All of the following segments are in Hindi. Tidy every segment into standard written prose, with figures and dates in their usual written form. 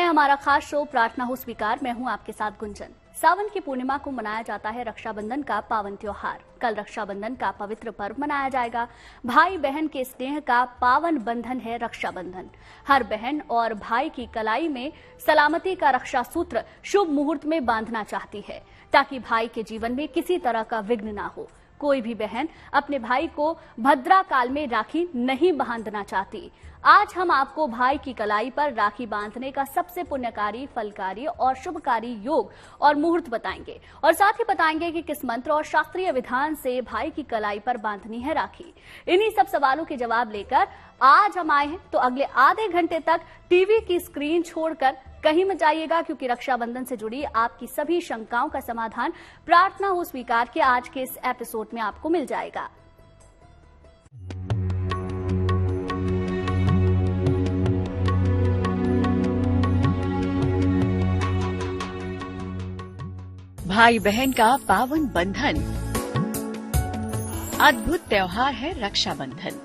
हमारा खास शो प्रार्थना हो स्वीकार। मैं हूं आपके साथ गुंजन। सावन की पूर्णिमा को मनाया जाता है रक्षाबंधन का पावन त्योहार। कल रक्षाबंधन का पवित्र पर्व मनाया जाएगा। भाई बहन के स्नेह का पावन बंधन है रक्षाबंधन। हर बहन और भाई की कलाई में सलामती का रक्षा सूत्र शुभ मुहूर्त में बांधना चाहती है, ताकि भाई के जीवन में किसी तरह का विघ्न ना हो। कोई भी बहन अपने भाई को भद्रा काल में राखी नहीं बांधना चाहती। आज हम आपको भाई की कलाई पर राखी बांधने का सबसे पुण्यकारी, फलकारी और शुभकारी योग और मुहूर्त बताएंगे, और साथ ही बताएंगे कि किस मंत्र और शास्त्रीय विधान से भाई की कलाई पर बांधनी है राखी। इन्हीं सब सवालों के जवाब लेकर आज हम आए हैं, तो अगले आधे घंटे तक टीवी की स्क्रीन छोड़कर कहीं मत जाइएगा, क्योंकि रक्षाबंधन से जुड़ी आपकी सभी शंकाओं का समाधान प्रार्थना हो स्वीकार के आज के इस एपिसोड में आपको मिल जाएगा। भाई बहन का पावन बंधन, अद्भुत त्योहार है रक्षाबंधन,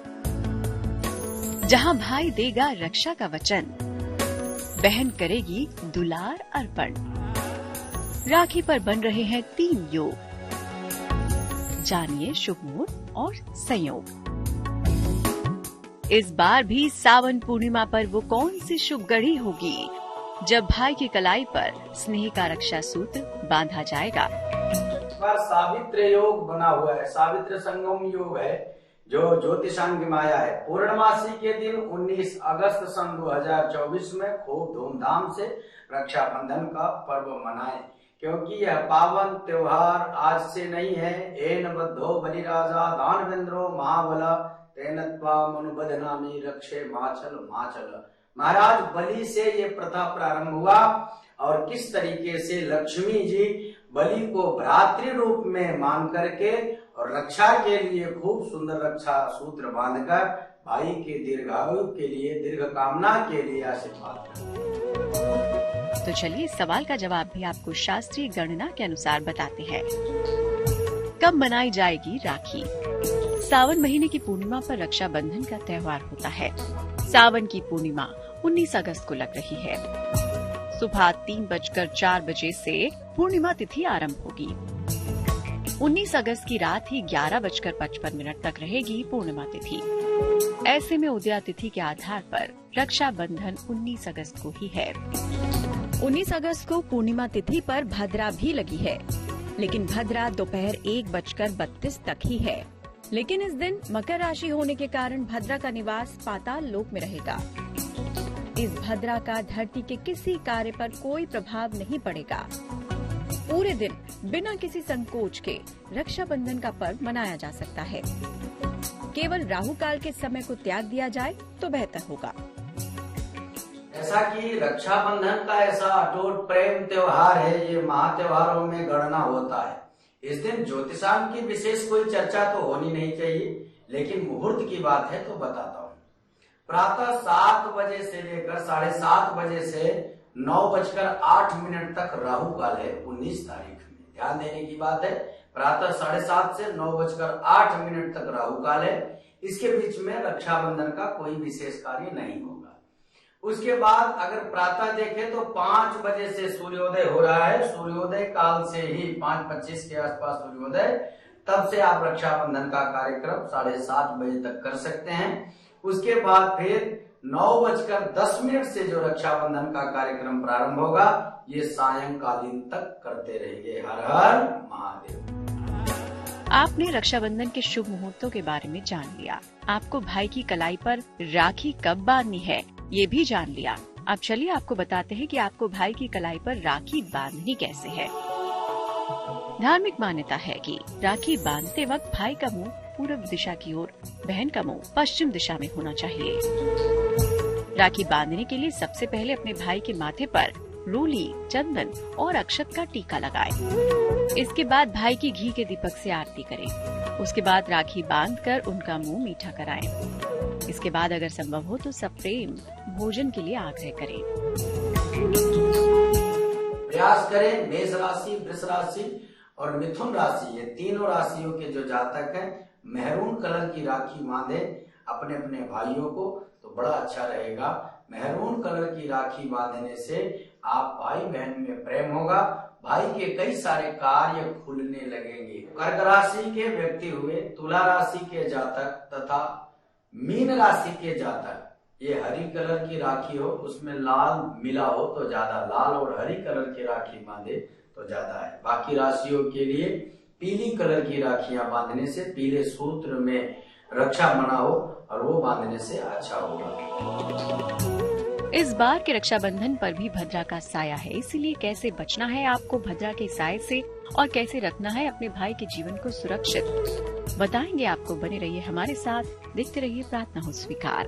जहां भाई देगा रक्षा का वचन, बहन करेगी दुलार अर्पण। राखी पर बन रहे हैं 3 योग, जानिए शुभ मुहूर्त और संयोग। इस बार भी सावन पूर्णिमा पर वो कौन सी शुभ घड़ी होगी जब भाई की कलाई पर स्नेह का रक्षा सूत्र बांधा जाएगा। सावित्र योग बना हुआ है, सावित्र संगम योग है, जो ज्योतिषांग की माया है। पूर्णमासी के दिन 19 अगस्त सन 2024 में खूब धूमधाम से रक्षाबंधन का पर्व मनाएं, क्योंकि यह पावन त्योहार आज से नहीं है। एन बद्धो बलिराजा दानवेंद्रो महाबला तेन त्वाम अनुबध्नामि रक्षे माचल माचल। महाराज बलि से ये प्रथा प्रारंभ हुआ, और किस तरीके से लक्ष्मी जी बलि को भ्रातृ रूप में मान करके और रक्षा के लिए खूब सुंदर रक्षा सूत्र बांधकर भाई के दीर्घायु के लिए, दीर्घ कामना के लिए आशीर्वाद करते। तो चलिए सवाल का जवाब भी आपको शास्त्रीय गणना के अनुसार बताते हैं। कब मनाई जाएगी राखी? सावन महीने की पूर्णिमा पर रक्षाबंधन का त्योहार होता है। सावन की पूर्णिमा 19 अगस्त को लग रही है। सुबह 3:04 से पूर्णिमा तिथि आरंभ होगी। 19 अगस्त की रात ही 11:55 तक रहेगी पूर्णिमा तिथि। ऐसे में उदया तिथि के आधार पर रक्षाबंधन 19 अगस्त को ही है। 19 अगस्त को पूर्णिमा तिथि पर भद्रा भी लगी है, लेकिन भद्रा दोपहर 1:32 तक ही है। लेकिन इस दिन मकर राशि होने के कारण भद्रा का निवास पाताल लोक में रहेगा। इस भद्रा का धरती के किसी कार्य पर कोई प्रभाव नहीं पड़ेगा। पूरे दिन बिना किसी संकोच के रक्षाबंधन का पर्व मनाया जा सकता है। केवल राहु काल के समय को त्याग दिया जाए तो बेहतर होगा। ऐसा कि रक्षाबंधन का ऐसा अटूट प्रेम त्योहार है, ये महात्योहारों में गणना होता है। इस दिन ज्योतिषांग की विशेष कोई चर्चा तो होनी नहीं चाहिए, लेकिन मुहूर्त की बात है तो बताता हूँ। प्रातः 7 बजे से लेकर 7:30 बजे से 9:08 तक राहु काल है 19 तारीख में। ध्यान देने की बात है, प्रातः 7:30 से 9:08 तक राहु काल है। इसके बीच में रक्षाबंधन का कोई विशेष कार्य नहीं होगा। उसके बाद अगर प्रातः देखें तो 5 बजे से सूर्योदय हो रहा है। सूर्योदय काल से ही 5:25 के आसपास सूर्योदय, तब से आप रक्षाबंधन का कार्यक्रम 7:30 बजे तक कर सकते हैं। उसके बाद फिर 9:10 से जो रक्षाबंधन का कार्यक्रम प्रारंभ होगा, ये सायंकालीन तक करते रहेंगे। हर हर महादेव। आपने रक्षाबंधन के शुभ मुहूर्तों के बारे में जान लिया। आपको भाई की कलाई पर राखी कब बांधनी है ये भी जान लिया। अब चलिए आपको बताते हैं कि आपको भाई की कलाई पर राखी बांधनी कैसे है। धार्मिक मान्यता है कि राखी बांधते वक्त भाई का मुंह पूर्व दिशा की ओर, बहन का मुंह पश्चिम दिशा में होना चाहिए। राखी बांधने के लिए सबसे पहले अपने भाई के माथे पर रूली, चंदन और अक्षत का टीका लगाएं। इसके बाद भाई की घी के दीपक से आरती करें। उसके बाद राखी बांधकर उनका मुंह मीठा कराएं। इसके बाद अगर संभव हो तो सप्रेम भोजन के लिए आग्रह करें। प्रयास करें मेष राशि, वृष राशि और मिथुन राशि, ये तीनों राशियों के जो जातक हैं, मेहरून कलर की राखी बांधे अपने अपने भाइयों को, तो बड़ा अच्छा रहेगा। मैरून कलर की राखी बांधने से आप भाई बहन में प्रेम होगा, भाई के कई सारे कार्य खुलने लगेंगे। कर्क राशि के व्यक्ति हुए, तुला राशि के जातक तथा मीन राशि के जातक, ये हरी कलर की राखी हो, उसमें लाल मिला हो तो ज्यादा, लाल और हरी कलर की राखी बांधे तो ज्यादा है। बाकी राशियों के लिए पीली कलर की राखियां बांधने से, पीले सूत्र में रक्षा बना हो और वो बांधने से अच्छा होगा। इस बार के रक्षाबंधन पर भी भद्रा का साया है, इसीलिए कैसे बचना है आपको भद्रा के साये से और कैसे रखना है अपने भाई के जीवन को सुरक्षित, बताएंगे आपको। बने रहिए हमारे साथ, देखते रहिए प्रार्थना हो स्वीकार।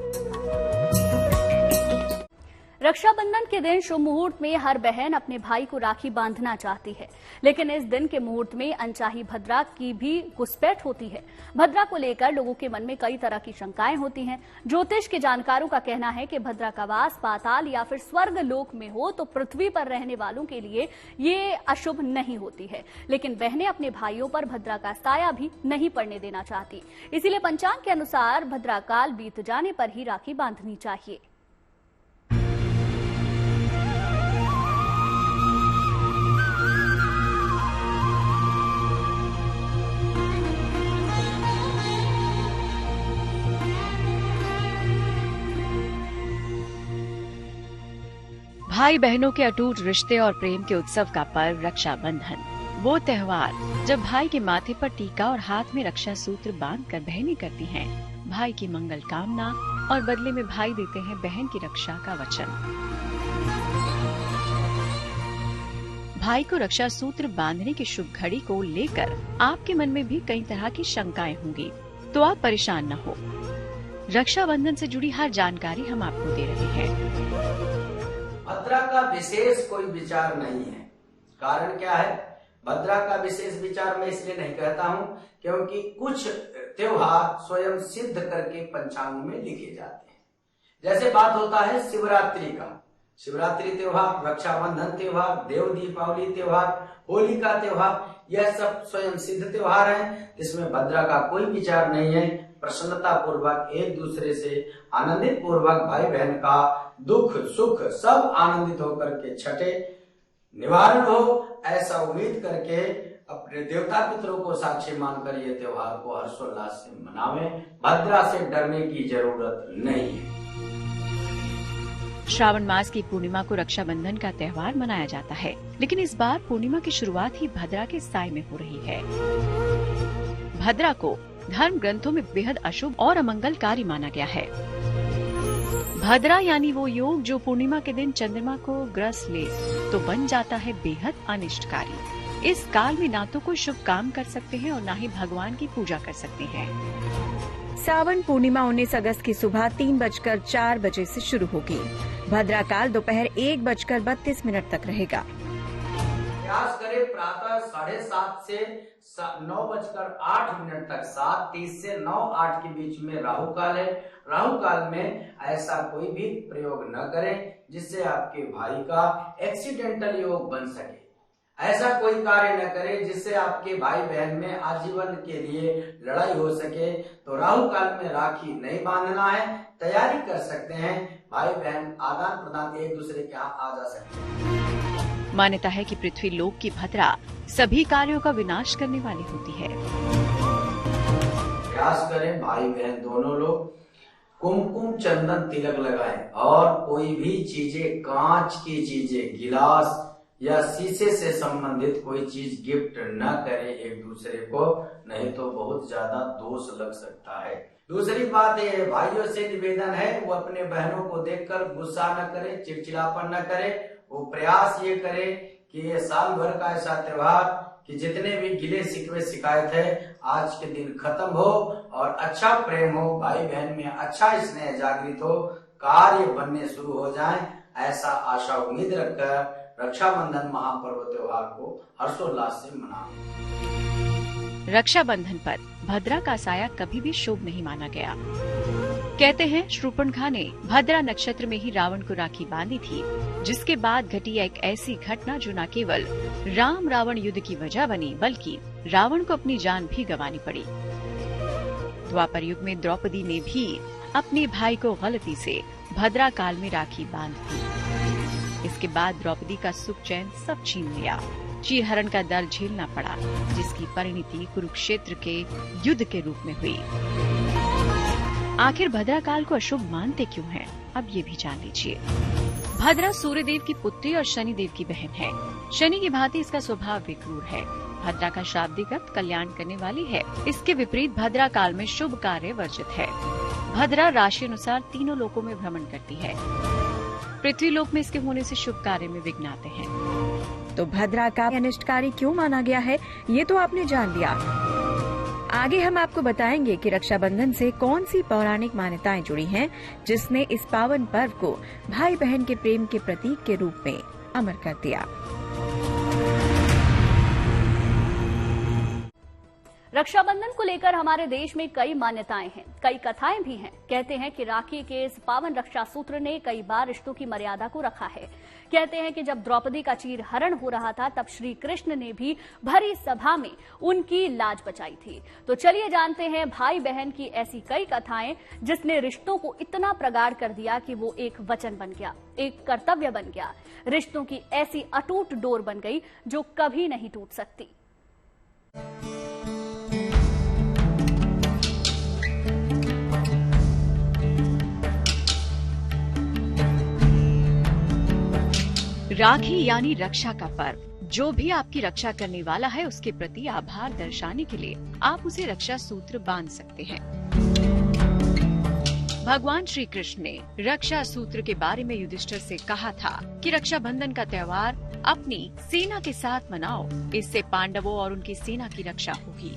रक्षाबंधन के दिन शुभ मुहूर्त में हर बहन अपने भाई को राखी बांधना चाहती है, लेकिन इस दिन के मुहूर्त में अनचाही भद्रा की भी घुसपैठ होती है। भद्रा को लेकर लोगों के मन में कई तरह की शंकाएं होती हैं। ज्योतिष के जानकारों का कहना है कि भद्रा का वास पाताल या फिर स्वर्ग लोक में हो तो पृथ्वी पर रहने वालों के लिए ये अशुभ नहीं होती है, लेकिन बहनें अपने भाइयों पर भद्रा का साया भी नहीं पड़ने देना चाहती। इसीलिए पंचांग के अनुसार भद्रा काल बीत जाने पर ही राखी बांधनी चाहिए। भाई बहनों के अटूट रिश्ते और प्रेम के उत्सव का पर्व रक्षाबंधन, वो त्योहार जब भाई के माथे पर टीका और हाथ में रक्षा सूत्र बांधकर बहनें करती हैं भाई की मंगल कामना और बदले में भाई देते हैं बहन की रक्षा का वचन। भाई को रक्षा सूत्र बांधने की शुभ घड़ी को लेकर आपके मन में भी कई तरह की शंकाएं होंगी, तो आप परेशान न हो। रक्षाबंधन से जुड़ी हर जानकारी हम आपको दे रहे हैं। भद्रा का विशेष कोई विचार नहीं है। कारण क्या है? भद्रा का विशेष विचार मैं इसलिए नहीं कहता हूं क्योंकि कुछ त्योहार स्वयं सिद्ध करके पंचांग में लिखे जाते हैं। जैसे बात होता है शिवरात्रि का, शिवरात्रि त्योहार, रक्षाबंधन त्योहार, देव दीपावली त्योहार, होली का त्योहार, यह सब स्वयं सिद्ध त्योहार हैं, जिसमें भद्रा का कोई विचार नहीं है। प्रसन्नता पूर्वक एक दूसरे से आनंदित पूर्वक भाई बहन का दुख सुख सब आनंदित होकर के छठे निवारण हो, ऐसा उम्मीद करके अपने देवता पितरों को साक्षी मानकर ये त्योहार को हर्षोल्लास से मनावें। भद्रा से डरने की जरूरत नहीं है। श्रावण मास की पूर्णिमा को रक्षाबंधन का त्योहार मनाया जाता है, लेकिन इस बार पूर्णिमा की शुरुआत ही भद्रा के साय में हो रही है। भद्रा को धर्म ग्रंथों में बेहद अशुभ और अमंगलकारी माना गया है। भद्रा यानी वो योग जो पूर्णिमा के दिन चंद्रमा को ग्रस ले तो बन जाता है बेहद अनिष्टकारी। इस काल में ना तो कोई शुभ काम कर सकते हैं और ना ही भगवान की पूजा कर सकते हैं। सावन पूर्णिमा 19 अगस्त की सुबह 3:04 बजे से शुरू होगी। भद्रा काल दोपहर 1:32 तक रहेगा। प्रयास करें प्रातः 7:30 से 9:08 तक, 7:30 से 9:08 के बीच में राहु काल है। राहु काल में ऐसा कोई भी प्रयोग न करें जिससे आपके भाई का एक्सीडेंटल योग बन सके। ऐसा कोई कार्य न करें जिससे आपके भाई बहन में आजीवन के लिए लड़ाई हो सके। तो राहु काल में राखी नहीं बांधना है, तैयारी कर सकते हैं। भाई बहन आदान प्रदान एक दूसरे के यहाँ आ जा सकते हैं। मान्यता है कि पृथ्वी लोक की भद्रा सभी कार्यों का विनाश करने वाली होती है। प्रयास करें भाई बहन दोनों लोग कुमकुम चंदन तिलक लगाएं और कोई भी चीजें, कांच की चीजें, गिलास या शीशे से संबंधित कोई चीज गिफ्ट न करें एक दूसरे को, नहीं तो बहुत ज्यादा दोष लग सकता है। दूसरी बात ये भाइयों से निवेदन है वो अपने बहनों को देखकर गुस्सा न करे, चिड़चिड़ापन न करे। वो प्रयास ये करे कि ये साल भर का ऐसा त्योहार कि जितने भी गिले शिकवे शिकायत है आज के दिन खत्म हो और अच्छा प्रेम हो, भाई बहन में अच्छा स्नेह जागृत हो, कार्य बनने शुरू हो जाएं, ऐसा आशा उम्मीद रखकर रक्षाबंधन महापर्व त्योहार को हर्षोल्लास से मनाएं। रक्षाबंधन पर भद्रा का साया कभी भी शुभ नहीं माना गया। कहते हैं शूर्पणखा ने भद्रा नक्षत्र में ही रावण को राखी बांधी थी, जिसके बाद घटी एक ऐसी घटना जो न केवल राम रावण युद्ध की वजह बनी बल्कि रावण को अपनी जान भी गंवानी पड़ी। द्वापर युग में द्रौपदी ने भी अपने भाई को गलती से भद्रा काल में राखी बांध दी। इसके बाद द्रौपदी का सुख चैन सब छीन लिया। चीरहरण का दर्द झेलना पड़ा, जिसकी परिणति कुरुक्षेत्र के युद्ध के रूप में हुई। आखिर भद्रा काल को अशुभ मानते क्यों हैं? अब ये भी जान लीजिए। भद्रा सूर्यदेव की पुत्री और शनिदेव की बहन है। शनि की भांति इसका स्वभाव विक्रूर है। भद्रा का शाब्दिक अर्थ कल्याण करने वाली है। इसके विपरीत भद्रा काल में शुभ कार्य वर्जित है। भद्रा राशि अनुसार तीनों लोकों में भ्रमण करती है। पृथ्वी लोक में इसके होने से शुभ कार्य में विघ्न आते हैं। तो भद्रा का अनिष्टकारी क्यों माना गया है, ये तो आपने जान लिया। आगे हम आपको बताएंगे कि रक्षाबंधन से कौन सी पौराणिक मान्यताएं जुड़ी हैं, जिसने इस पावन पर्व को भाई बहन के प्रेम के प्रतीक के रूप में अमर कर दिया। रक्षाबंधन को लेकर हमारे देश में कई मान्यताएं हैं, कई कथाएं भी हैं। कहते हैं कि राखी के इस पावन रक्षा सूत्र ने कई बार रिश्तों की मर्यादा को रखा है। कहते हैं कि जब द्रौपदी का चीरहरण हो रहा था, तब श्री कृष्ण ने भी भरी सभा में उनकी लाज बचाई थी। तो चलिए जानते हैं भाई बहन की ऐसी कई कथाएं जिसने रिश्तों को इतना प्रगाढ़ कर दिया कि वो एक वचन बन गया, एक कर्तव्य बन गया। रिश्तों की ऐसी अटूट डोर बन गई जो कभी नहीं टूट सकती। राखी यानी रक्षा का पर्व। जो भी आपकी रक्षा करने वाला है, उसके प्रति आभार दर्शाने के लिए आप उसे रक्षा सूत्र बांध सकते हैं। भगवान श्री कृष्ण ने रक्षा सूत्र के बारे में युधिष्ठिर से कहा था कि रक्षाबंधन का त्योहार अपनी सेना के साथ मनाओ, इससे पांडवों और उनकी सेना की रक्षा होगी।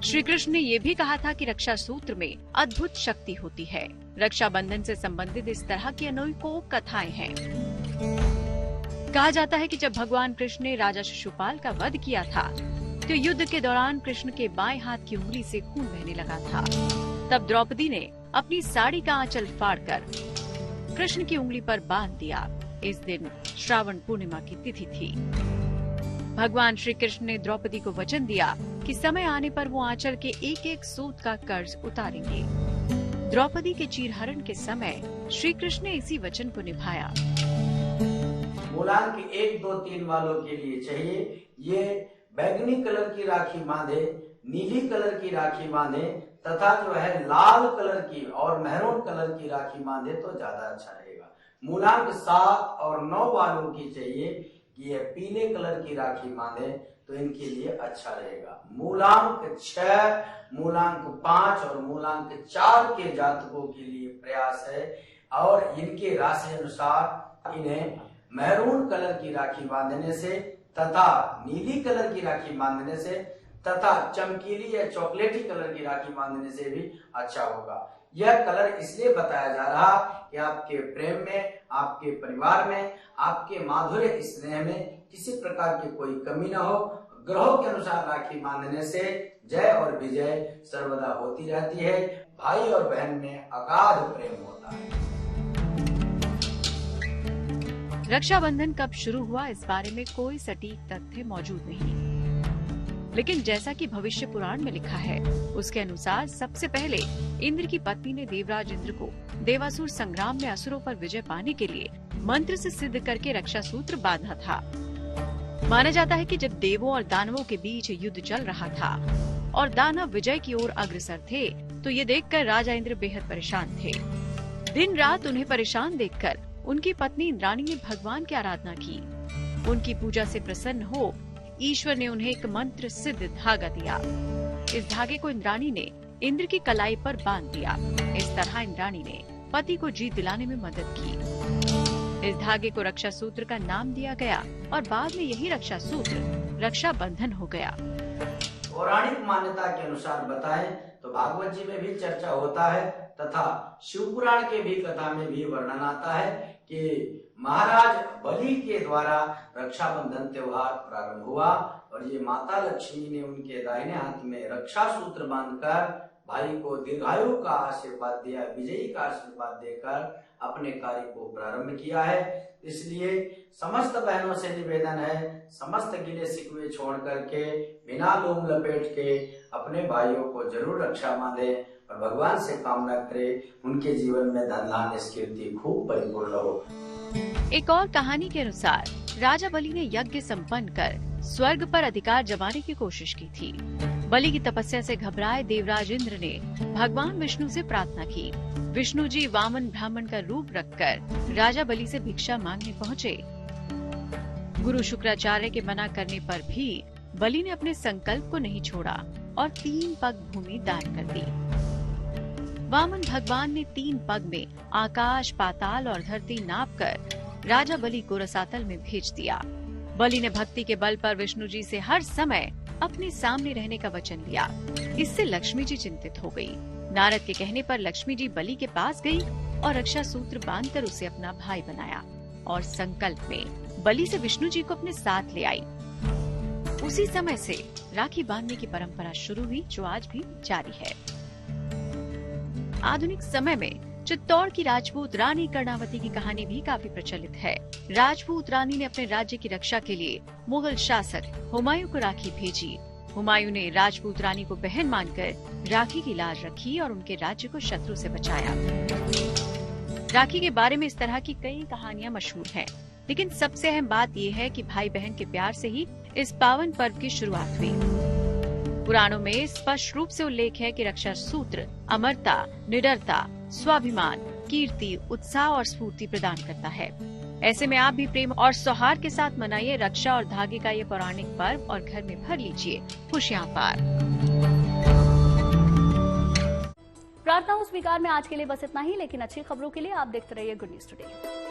श्री कृष्ण ने ये भी कहा था कि रक्षा सूत्र में अद्भुत शक्ति होती है। रक्षाबंधन से संबंधित इस तरह की अनेकों कथाएं हैं। कहा जाता है कि जब भगवान कृष्ण ने राजा शिशुपाल का वध किया था, तो युद्ध के दौरान कृष्ण के बाएं हाथ की उंगली से खून बहने लगा था। तब द्रौपदी ने अपनी साड़ी का आंचल फाड़कर कृष्ण की उंगली पर बांध दिया। इस दिन श्रावण पूर्णिमा की तिथि थी। भगवान श्री कृष्ण ने द्रौपदी को वचन दिया कि समय आने पर वो आंचल के एक एक सूत का कर्ज उतारेंगे। द्रौपदी के चीरहरण के समय श्री कृष्ण ने इसी वचन को निभाया। मूलांक 1, 2, 3 वालों के लिए चाहिए ये बैंगनी कलर की राखी बांधे, नीली कलर की राखी बांधे तथा जो है लाल कलर की और मेहरून कलर की राखी बांधे तो ज्यादा अच्छा रहेगा। मूलांक 7 और 9 वालों की चाहिए कि ये पीले कलर की राखी बांधे तो इनके लिए अच्छा रहेगा। मूलांक 6, मूलांक 5 और मूलांक 4 के जातकों के लिए प्रयास है और इनके राशि अनुसार इन्हें मैरून कलर की राखी बांधने से तथा नीली कलर की राखी बांधने से तथा चमकीली या चॉकलेटी कलर की राखी बांधने से भी अच्छा होगा। यह कलर इसलिए बताया जा रहा कि आपके प्रेम में, आपके परिवार में, आपके माधुर्य स्नेह में किसी प्रकार की कोई कमी न हो। ग्रहों के अनुसार राखी बांधने से जय और विजय सर्वदा होती रहती है। भाई और बहन में अगाध प्रेम होता है। रक्षाबंधन कब शुरू हुआ, इस बारे में कोई सटीक तथ्य मौजूद नहीं, लेकिन जैसा कि भविष्य पुराण में लिखा है, उसके अनुसार सबसे पहले इंद्र की पत्नी ने देवराज इंद्र को देवासुर संग्राम में असुरों पर विजय पाने के लिए मंत्र से सिद्ध करके रक्षा सूत्र बांधा था। माना जाता है कि जब देवों और दानवों के बीच युद्ध चल रहा था और दानव विजय की ओर अग्रसर थे, तो ये देखकर राजा इंद्र बेहद परेशान थे। दिन रात उन्हें परेशान देखकर उनकी पत्नी इंद्राणी ने भगवान की आराधना की। उनकी पूजा से प्रसन्न हो ईश्वर ने उन्हें एक मंत्र सिद्ध धागा दिया। इस धागे को इंद्राणी ने इंद्र की कलाई पर बांध दिया। इस तरह इंद्राणी ने पति को जीत दिलाने में मदद की। इस धागे को रक्षा सूत्र का नाम दिया गया और बाद में यही रक्षा सूत्र रक्षा बंधन हो गया। पौराणिक मान्यता के अनुसार बताएं तो भागवत जी में भी चर्चा होता है तथा शिव पुराण के भी कथा में भी वर्णन आता है कि महाराज बलि के द्वारा रक्षाबंधन त्योहार प्रारंभ हुआ और ये माता लक्ष्मी ने उनके दाहिने हाथ में रक्षा सूत्र बांधकर भाई को दीर्घायु का आशीर्वाद दिया, विजयी का आशीर्वाद देकर अपने कार्य को प्रारंभ किया है। इसलिए समस्त बहनों से निवेदन है, समस्त गिले शिकवे छोड़ करके बिना लूम लपेट के अपने भाइयों को जरूर रक्षा बांधे और भगवान से कामना करे उनके जीवन में धन धान्य कीर्ति खूब परिपूर्ण हो। एक और कहानी के अनुसार राजा बलि ने यज्ञ संपन्न कर स्वर्ग पर अधिकार जमाने की कोशिश की थी। बलि की तपस्या से घबराए देवराज इंद्र ने भगवान विष्णु से प्रार्थना की। विष्णु जी वामन ब्राह्मण का रूप रखकर राजा बलि से भिक्षा मांगने पहुँचे। गुरु शुक्राचार्य के मना करने पर भी बलि ने अपने संकल्प को नहीं छोड़ा और 3 पग भूमि दान कर दी। वामन भगवान ने 3 पग में आकाश, पाताल और धरती नापकर राजा बलि को रसातल में भेज दिया। बलि ने भक्ति के बल पर विष्णु जी से हर समय अपने सामने रहने का वचन लिया। इससे लक्ष्मी जी चिंतित हो गई। नारद के कहने पर लक्ष्मी जी बलि के पास गई और रक्षा सूत्र बांधकर उसे अपना भाई बनाया और संकल्प में बलि से विष्णु जी को अपने साथ ले आई। उसी समय से राखी बांधने की परंपरा शुरू हुई, जो आज भी जारी है। आधुनिक समय में चित्तौड़ की राजपूत रानी कर्णावती की कहानी भी काफी प्रचलित है। राजपूत रानी ने अपने राज्य की रक्षा के लिए मुगल शासक हुमायूं को राखी भेजी। हुमायूं ने राजपूत रानी को बहन मानकर राखी की लाज रखी और उनके राज्य को शत्रु से बचाया। राखी के बारे में इस तरह की कई कहानियां मशहूर हैं, लेकिन सबसे अहम बात यह है कि भाई बहन के प्यार से ही इस पावन पर्व की शुरुआत हुई। पुराणों में स्पष्ट रूप से उल्लेख है कि रक्षा सूत्र अमरता, निडरता, स्वाभिमान, कीर्ति, उत्साह और स्फूर्ति प्रदान करता है। ऐसे में आप भी प्रेम और सौहार्द के साथ मनाइए रक्षा और धागे का ये पौराणिक पर्व और घर में भर लीजिए खुशियां पार। प्रार्थना हो स्वीकार में आज के लिए बस इतना ही, लेकिन अच्छी खबरों के लिए आप देखते रहिए गुड न्यूज टुडे।